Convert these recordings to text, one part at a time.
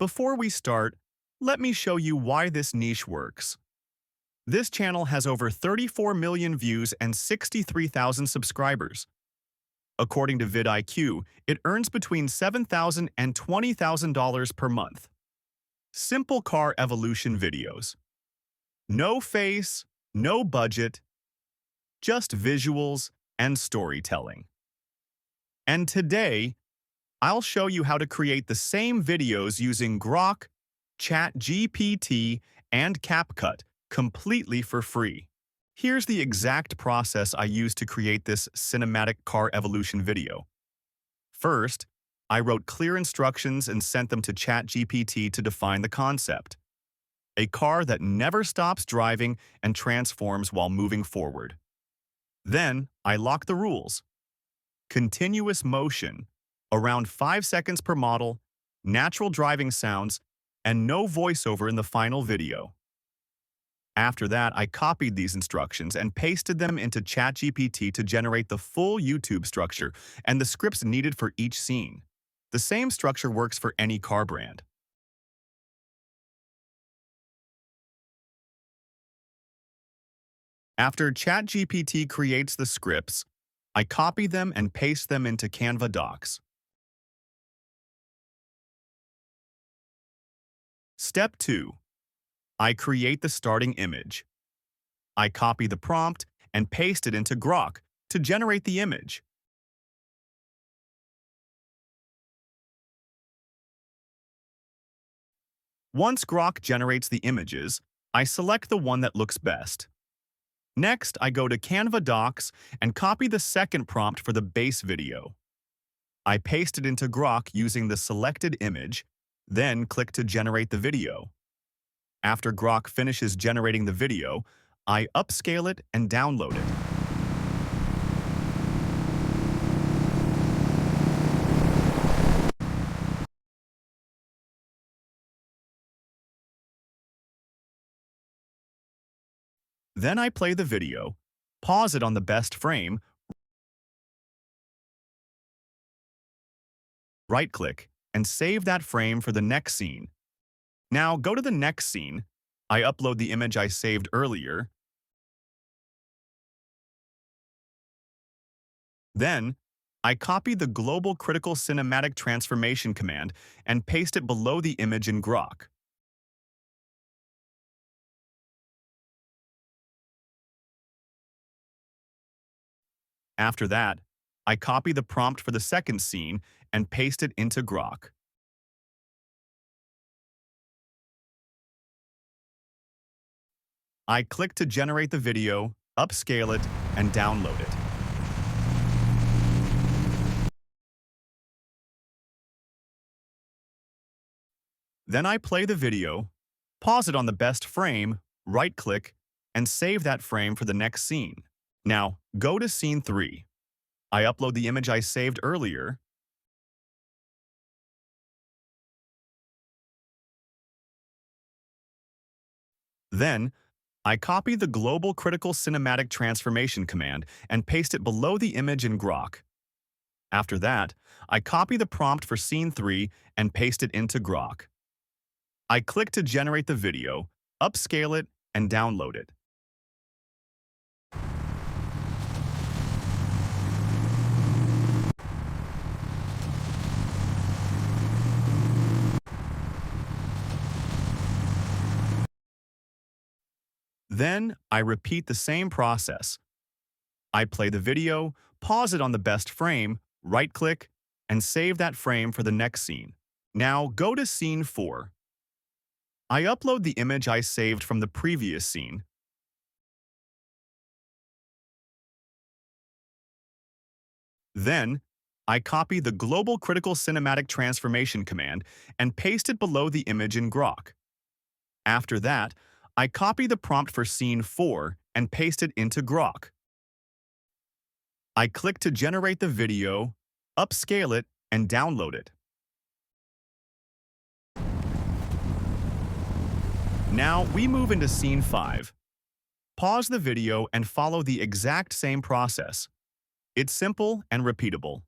Before we start, let me show you why this niche works. This channel has over 34 million views and 63,000 subscribers. According to vidIQ, it earns between $7,000 and $20,000 per month. Simple car evolution videos. No face, no budget, just visuals and storytelling. And today, I'll show you how to create the same videos using Grok, ChatGPT, and CapCut completely for free. Here's the exact process I used to create this cinematic car evolution video. First, I wrote clear instructions and sent them to ChatGPT to define the concept. A car that never stops driving and transforms while moving forward. Then, I locked the rules. Continuous motion, around 5 seconds per model, natural driving sounds, and no voiceover in the final video. After that, I copied these instructions and pasted them into ChatGPT to generate the full YouTube structure and the scripts needed for each scene. The same structure works for any car brand. After ChatGPT creates the scripts, I copy them and paste them into Canva docs. Step 2. I create the starting image. I copy the prompt and paste it into Grok to generate the image. Once Grok generates the images, I select the one that looks best. Next, I go to Canva Docs and copy the second prompt for the base video. I paste it into Grok using the selected image, then click to generate the video. After Grok finishes generating the video, I upscale it and download it. Then I play the video, pause it on the best frame, right-click, and save that frame for the next scene. Now go to the next scene. I upload the image I saved earlier. Then, I copy the Global Critical Cinematic Transformation command and paste it below the image in Grok. After that, I copy the prompt for the second scene and paste it into Grok. I click to generate the video, upscale it, and download it. Then I play the video, pause it on the best frame, right-click, and save that frame for the next scene. Now, go to Scene 3. I upload the image I saved earlier. Then, I copy the Global Critical Cinematic Transformation command and paste it below the image in Grok. After that, I copy the prompt for Scene 3 and paste it into Grok. I click to generate the video, upscale it, and download it. Then, I repeat the same process. I play the video, pause it on the best frame, right-click, and save that frame for the next scene. Now, go to Scene 4. I upload the image I saved from the previous scene. Then, I copy the Global Critical Cinematic Transformation command and paste it below the image in Grok. After that, I copy the prompt for Scene 4 and paste it into Grok. I click to generate the video, upscale it, and download it. Now we move into Scene 5. Pause the video and follow the exact same process. It's simple and repeatable.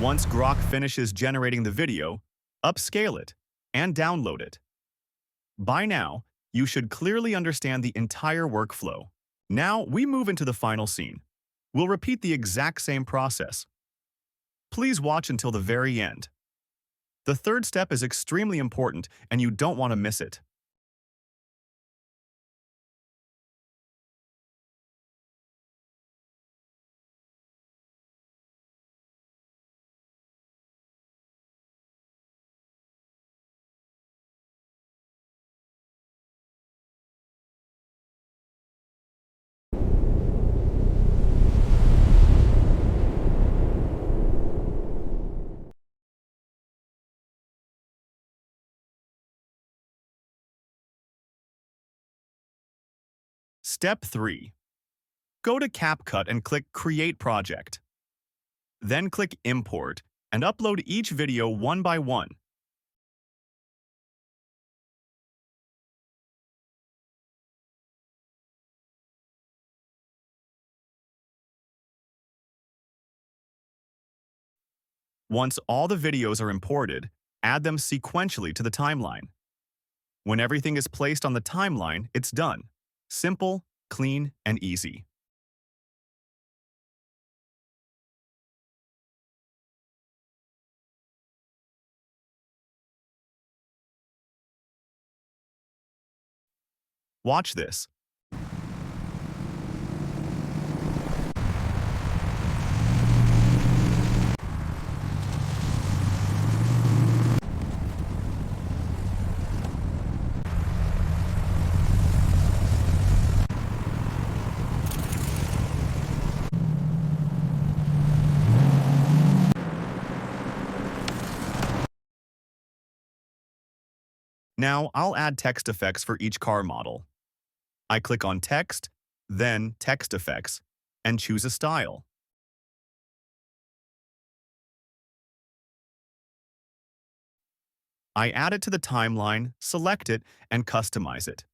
Once Grok finishes generating the video, upscale it and download it. By now, you should clearly understand the entire workflow. Now we move into the final scene. We'll repeat the exact same process. Please watch until the very end. The third step is extremely important and you don't want to miss it. Step 3. Go to CapCut and click Create Project. Then click Import and upload each video one by one. Once all the videos are imported, add them sequentially to the timeline. When everything is placed on the timeline, it's done. Simple, clean, and easy. Watch this. Now I'll add text effects for each car model. I click on Text, then Text Effects, and choose a style. I add it to the timeline, select it, and customize it.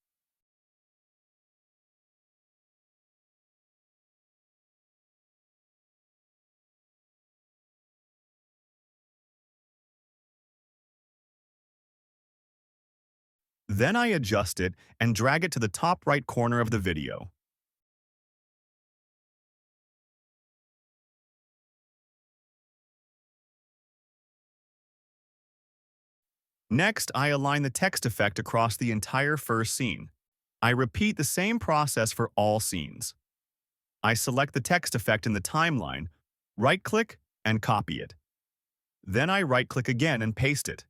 Then I adjust it and drag it to the top right corner of the video. Next, I align the text effect across the entire first scene. I repeat the same process for all scenes. I select the text effect in the timeline, right-click, and copy it. Then I right-click again and paste it.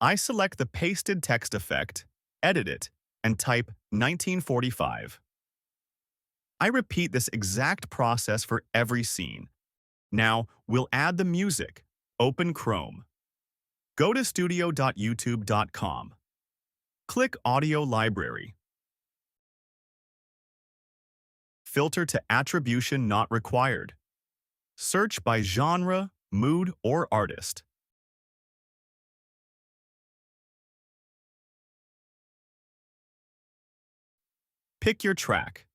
I select the pasted text effect, edit it, and type 1945. I repeat this exact process for every scene. Now, we'll add the music. Open Chrome. Go to studio.youtube.com. Click Audio Library. Filter to Attribution Not Required. Search by genre, mood, or artist. Pick your track.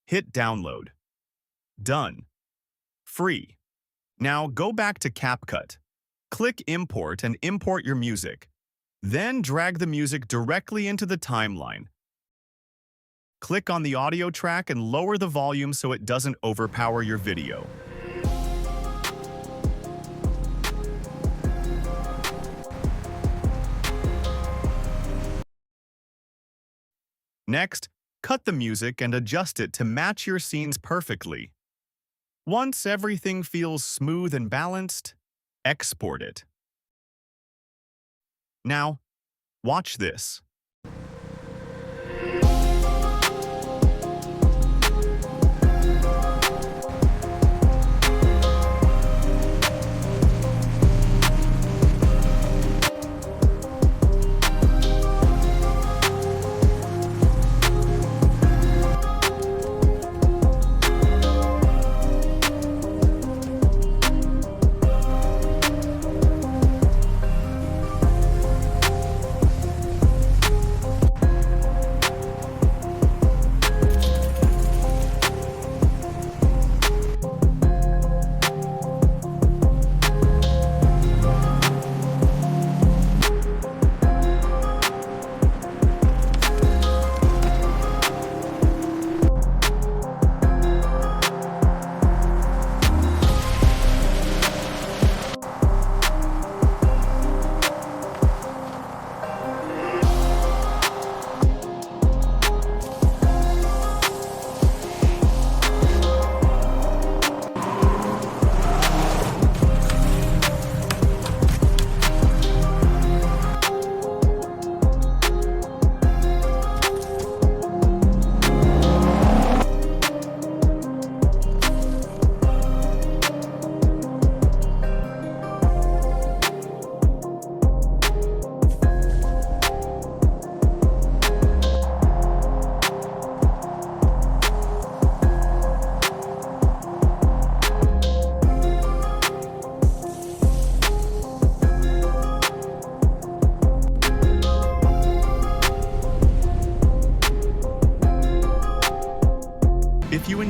Hit download. Done. Free. Now go back to CapCut. Click Import and import your music. Then drag the music directly into the timeline. Click on the audio track and lower the volume so it doesn't overpower your video. Next, cut the music and adjust it to match your scenes perfectly. Once everything feels smooth and balanced, export it. Now, watch this.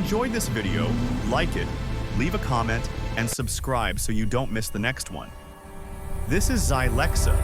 enjoyed this video, like it, leave a comment, and subscribe so you don't miss the next one. This is Zylexa,